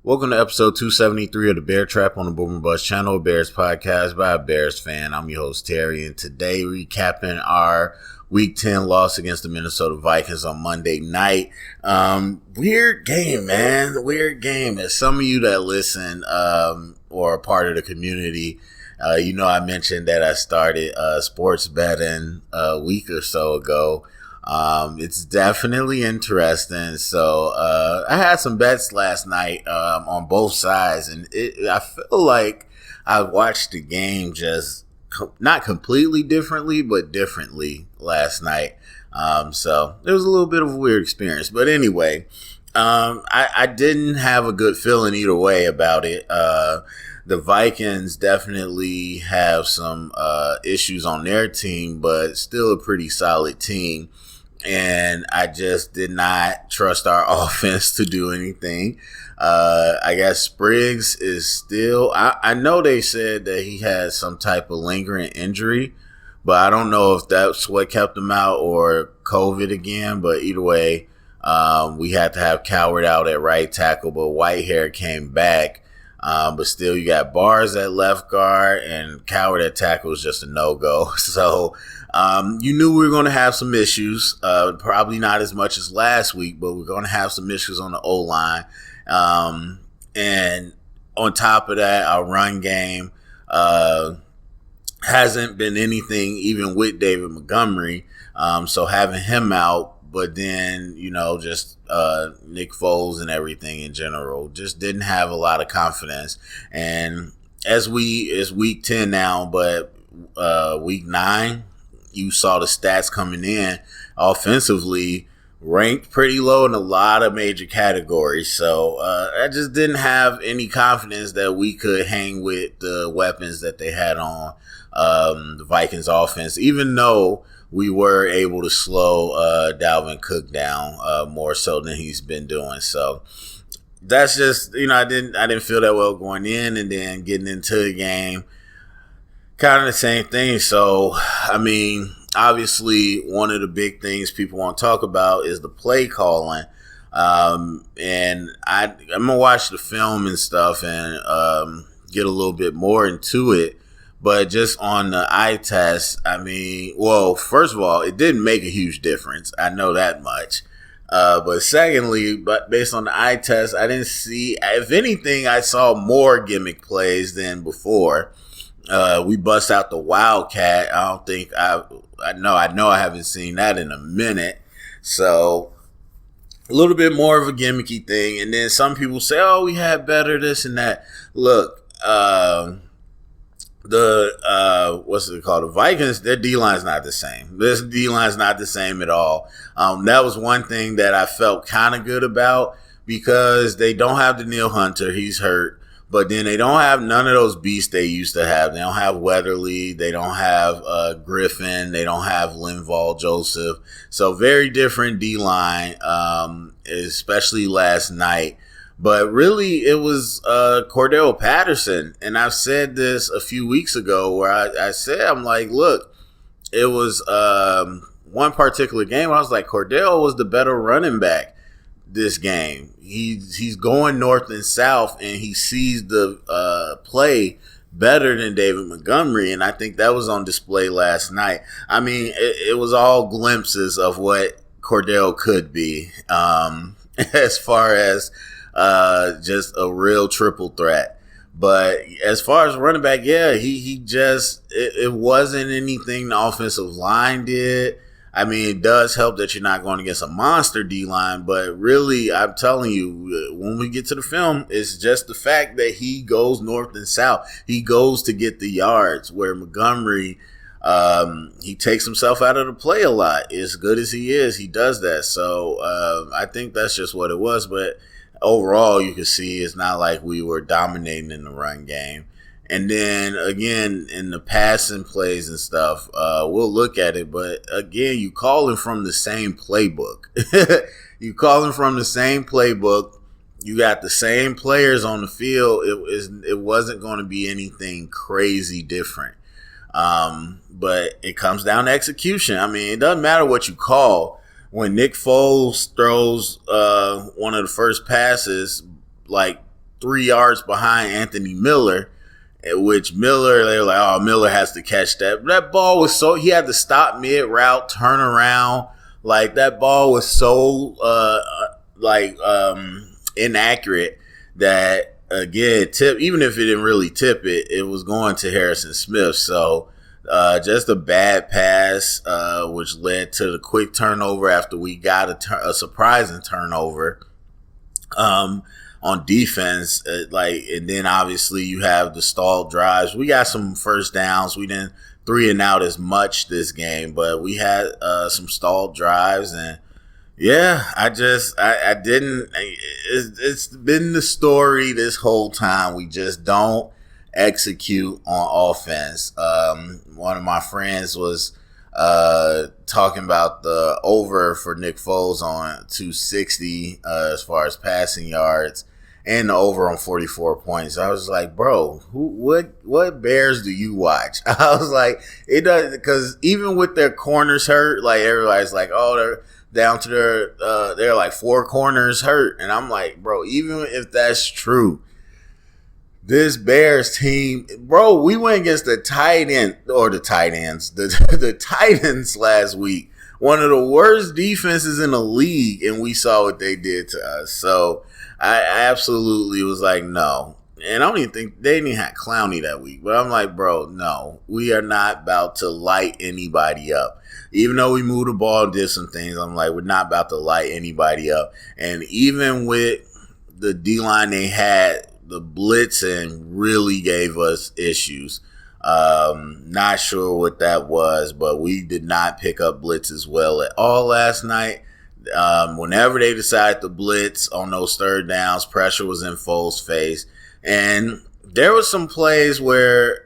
Welcome to episode 273 of the Bear Trap on the Boomer Bust channel, a Bears podcast by a Bears fan. I'm your host, Terry, and today recapping our Week 10 loss against the Minnesota Vikings on Monday night. Weird game, man. Weird game. As some of you that listen or are part of the community, I mentioned that I started sports betting a week or so ago. It's definitely interesting. So I had some bets last night on both sides, and I feel like I watched the game just not completely differently, but differently last night. So it was a little bit of a weird experience. But anyway, I didn't have a good feeling either way about it. The Vikings definitely have some issues on their team, but still a pretty solid team. And I just did not trust our offense to do anything. I guess Spriggs is still, I know they said that he had some type of lingering injury, but I don't know if that's what kept him out or COVID again. But either way, we had to have Coward out at right tackle, but Whitehair came back. But still, you got Bars at left guard and Coward at tackle is just a no-go. So you knew we were going to have some issues, probably not as much as last week, but we're going to have some issues on the O-line. And on top of that, our run game hasn't been anything, even with David Montgomery. So having him out, but then, just Nick Foles and everything in general, just didn't have a lot of confidence. And it's week 10 now, but week 9, you saw the stats coming in offensively, ranked pretty low in a lot of major categories. So I just didn't have any confidence that we could hang with the weapons that they had on the Vikings offense, even though we were able to slow Dalvin Cook down more so than he's been doing. So that's just, I didn't feel that well going in, and then getting into the game, kind of the same thing. So, obviously one of the big things people want to talk about is the play calling. And I'm going to watch the film and stuff and get a little bit more into it. But just on the eye test, first of all, it didn't make a huge difference. I know that much. But secondly, based on the eye test, I didn't see, if anything, I saw more gimmick plays than before. We bust out the Wildcat. I know I haven't seen that in a minute. So a little bit more of a gimmicky thing. And then some people say, oh, we had better this and that. Look, what's it called? The Vikings, their D-line's not the same. This D-line's not the same at all. That was one thing that I felt kind of good about, because they don't have Danielle Hunter. He's hurt. But then they don't have none of those beasts they used to have. They don't have Weatherly. They don't have Griffin. They don't have Linval Joseph. So very different D-line, especially last night. But really, it was Cordell Patterson. And I've said this a few weeks ago where I said, I'm like, look, it was one particular game where I was like, Cordell was the better running back this game. He's going north and south, and he sees the play better than David Montgomery, and I think that was on display last night. It was all glimpses of what Cordell could be, as far as just a real triple threat. But as far as running back, yeah, he just, it wasn't anything the offensive line did. It does help that you're not going against a monster D-line, but really, I'm telling you, when we get to the film, it's just the fact that he goes north and south. He goes to get the yards, where Montgomery, he takes himself out of the play a lot. As good as he is, he does that. So I think that's just what it was. But overall, you can see it's not like we were dominating in the run game. And then, again, in the passing plays and stuff, we'll look at it. But, again, you calling from the same playbook. You calling from the same playbook. You got the same players on the field. It wasn't going to be anything crazy different. But it comes down to execution. It doesn't matter what you call. When Nick Foles throws one of the first passes, like 3 yards behind Anthony Miller, which Miller, they were like, oh, Miller has to catch that. That ball was he had to stop mid-route, turn around. Like, that ball was so, inaccurate that, again, even if it didn't really tip it, it was going to Harrison Smith. So, just a bad pass, which led to the quick turnover after we got a surprising turnover. On defense, and then obviously you have the stalled drives. We got some first downs. We didn't 3-and-out as much this game, but we had some stalled drives, and yeah, I didn't. It's been the story this whole time. We just don't execute on offense. One of my friends was talking about the over for Nick Foles on 260 as far as passing yards, and the over on 44 points. I was like, bro, what Bears do you watch? I was like, it does, because even with their corners hurt, like, everybody's like, oh, they're down to they're like 4 corners hurt. And I'm like, bro, even if that's true, this Bears team, bro, we went against the Titans last week. One of the worst defenses in the league, and we saw what they did to us. So I absolutely was like, no. And I don't even think they didn't have Clowney that week. But I'm like, bro, no. We are not about to light anybody up. Even though we moved the ball and did some things, I'm like, we're not about to light anybody up. And even with the D-line they had, the blitzing really gave us issues. Not sure what that was, but we did not pick up blitzes well at all last night. Whenever they decided to blitz on those third downs, pressure was in Foles' face. And there was some plays where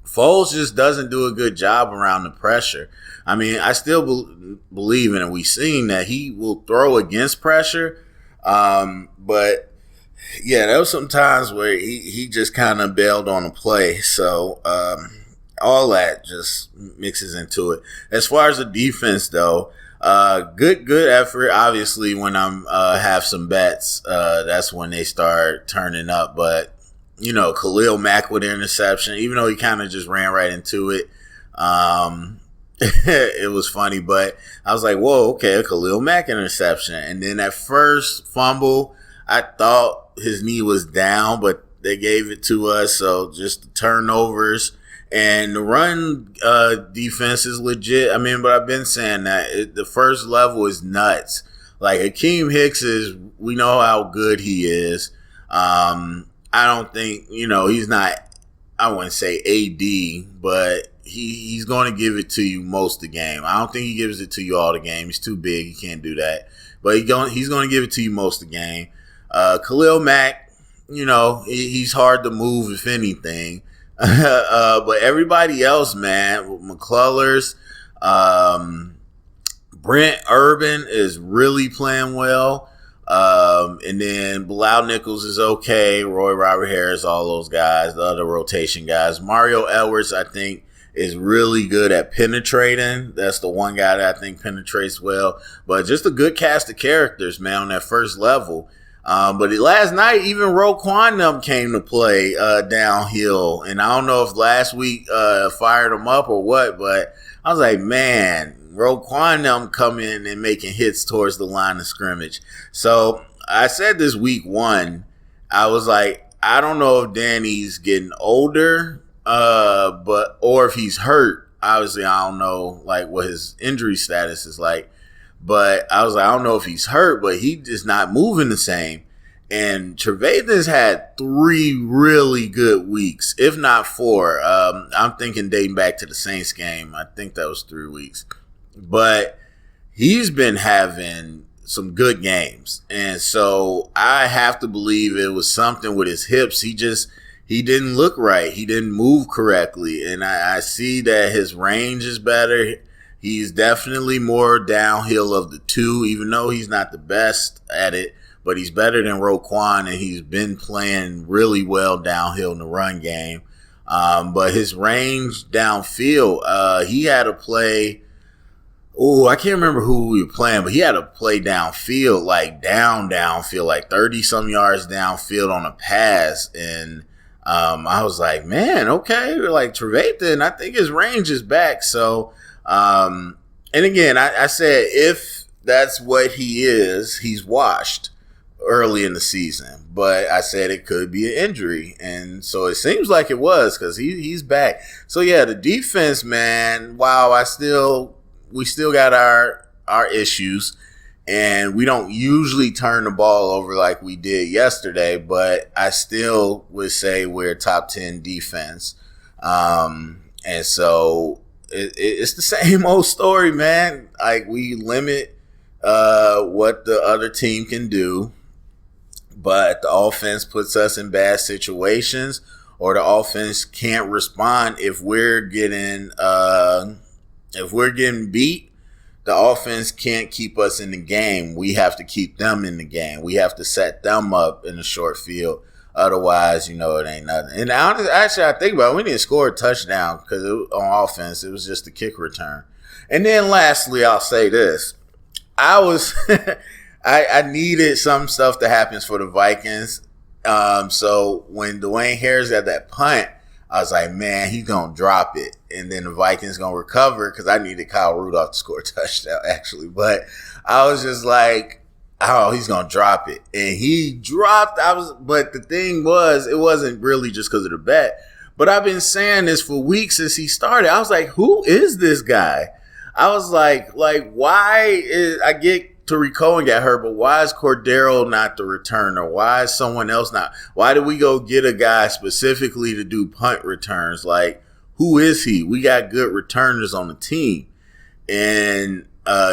Foles just doesn't do a good job around the pressure. I mean, I still believe in it. We've seen that he will throw against pressure. But, yeah, there was some times where he just kind of bailed on a play. So all that just mixes into it. As far as the defense, though, good effort. Obviously, when I'm have some bets, that's when they start turning up. But, you know, Khalil Mack with the interception, even though he kind of just ran right into it, it was funny. But I was like, whoa, okay, a Khalil Mack interception. And then that first fumble, I thought his knee was down, but they gave it to us. So just the turnovers. And the run defense is legit. I mean, but I've been saying that the first level is nuts. Like, Hakeem Hicks we know how good he is. I don't think, he's not, I wouldn't say AD, but he's going to give it to you most of the game. I don't think he gives it to you all the game. He's too big. He can't do that. But he's going to give it to you most of the game. Khalil Mack, he's hard to move, if anything. But everybody else, man, McCullers, Brent Urban is really playing well. And then Bilal Nichols is okay. Roy Robert Harris, all those guys, the other rotation guys. Mario Edwards, I think, is really good at penetrating. That's the one guy that I think penetrates well. But just a good cast of characters, man, on that first level. But last night, even Roquan came to play downhill. And I don't know if last week fired him up or what, but I was like, man, Roquan coming and making hits towards the line of scrimmage. So I said this week 1, I was like, I don't know if Danny's getting older, or if he's hurt. Obviously, I don't know like what his injury status is like. But I was like, I don't know if he's hurt, but he is not moving the same. And Trevathan's had 3 really good weeks, if not 4. I'm thinking dating back to the Saints game. I think that was 3 weeks. But he's been having some good games. And so I have to believe it was something with his hips. He didn't look right. He didn't move correctly. And I see that his range is better. He's definitely more downhill of the two, even though he's not the best at it, but he's better than Roquan, and he's been playing really well downhill in the run game. But his range downfield, he had a play Oh, I can't remember who we were playing, but he had to play downfield, like downfield, like 30 some yards downfield on a pass. And I was like, man, okay. Like Trevathan, I think his range is back. So, and again, I said, if that's what he is, he's washed early in the season. But I said it could be an injury. And so it seems like it was, because he's back. So, yeah, the defense, man, wow, we still got our issues, and we don't usually turn the ball over like we did yesterday, but I still would say we're top 10 defense. And so it's the same old story, man. Like, we limit what the other team can do, but the offense puts us in bad situations, or the offense can't respond if we're getting beat. The offense can't keep us in the game. We have to keep them in the game. We have to set them up in a short field. Otherwise, it ain't nothing. And actually, I think about it, we didn't score a touchdown because on offense, it was just a kick return. And then lastly, I'll say this. I needed some stuff to happen for the Vikings. So when Dwayne Harris got that punt, I was like, man, he's going to drop it. And then the Vikings going to recover, because I needed Kyle Rudolph to score a touchdown, actually. But I was just like, oh, he's going to drop it. And he dropped. But the thing was, it wasn't really just because of the bet. But I've been saying this for weeks since he started. I was like, who is this guy? I was like, I get Tariq Cohen got hurt, but why is Cordero not the returner? Why is someone else not? Why did we go get a guy specifically to do punt returns? Like, who is he? We got good returners on the team. And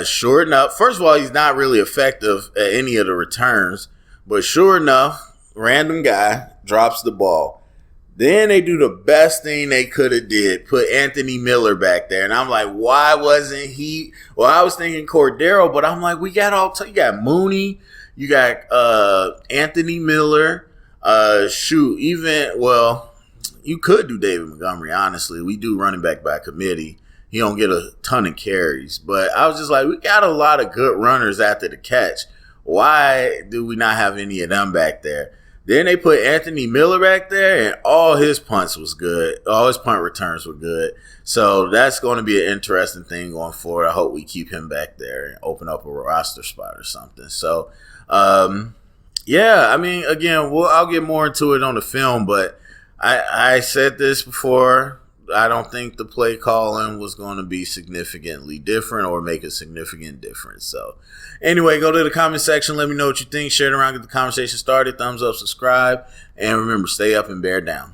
sure enough, first of all, he's not really effective at any of the returns. But sure enough, random guy drops the ball. Then they do the best thing they could have did, put Anthony Miller back there. And I'm like, why wasn't he? Well, I was thinking Cordero, but I'm like, we got you got Mooney, you got Anthony Miller. You could do David Montgomery, honestly. We do running back by committee. He don't get a ton of carries. But I was just like, we got a lot of good runners after the catch. Why do we not have any of them back there? Then they put Anthony Miller back there, and all his punts was good. All his punt returns were good. So that's going to be an interesting thing going forward. I hope we keep him back there and open up a roster spot or something. So, yeah, I mean, again, I'll get more into it on the film, but I said this before. I don't think the play calling was going to be significantly different or make a significant difference. So, anyway, go to the comment section. Let me know what you think. Share it around. Get the conversation started. Thumbs up, subscribe. And remember, stay up and bear down.